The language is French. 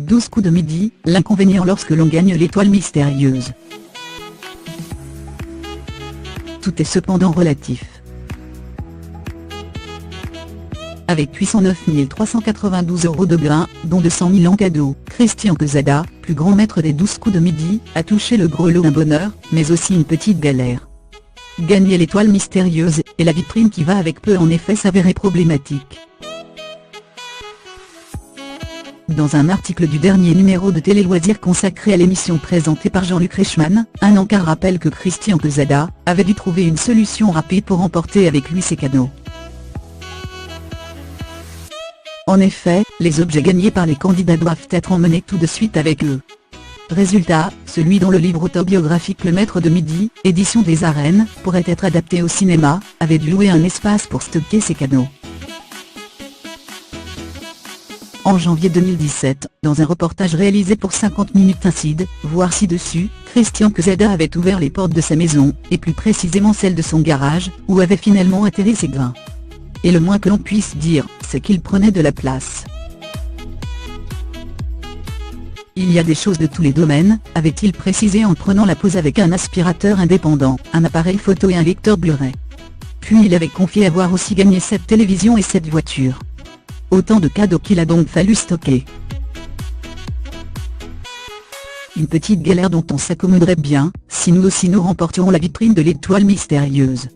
12 coups de midi, l'inconvénient lorsque l'on gagne l'étoile mystérieuse. Tout est cependant relatif. Avec 809 392 € de gain, dont 200 000 en cadeau, Christian Quezada, plus grand maître des 12 coups de midi, a touché le gros lot d'un bonheur, mais aussi une petite galère. Gagner l'étoile mystérieuse, et la vitrine qui va avec peut en effet s'avérer problématique. Dans un article du dernier numéro de Télé Loisirs consacré à l'émission présentée par Jean-Luc Reichmann, un encart rappelle que Christian Quezada avait dû trouver une solution rapide pour emporter avec lui ses cadeaux. En effet, les objets gagnés par les candidats doivent être emmenés tout de suite avec eux. Résultat, celui dont le livre autobiographique Le Maître de Midi, édition des Arènes, pourrait être adapté au cinéma, avait dû louer un espace pour stocker ses cadeaux. En janvier 2017, dans un reportage réalisé pour 50 minutes Incide, voir ci-dessus, Christian Quezada avait ouvert les portes de sa maison, et plus précisément celles de son garage, où avaient finalement atterri ses grains. Et le moins que l'on puisse dire, c'est qu'il prenait de la place. Il y a des choses de tous les domaines, avait-il précisé en prenant la pose avec un aspirateur indépendant, un appareil photo et un lecteur Blu-ray. Puis il avait confié avoir aussi gagné cette télévision et cette voiture. Autant de cadeaux qu'il a donc fallu stocker. Une petite galère dont on s'accommoderait bien, si nous aussi nous remportions la vitrine de l'étoile mystérieuse.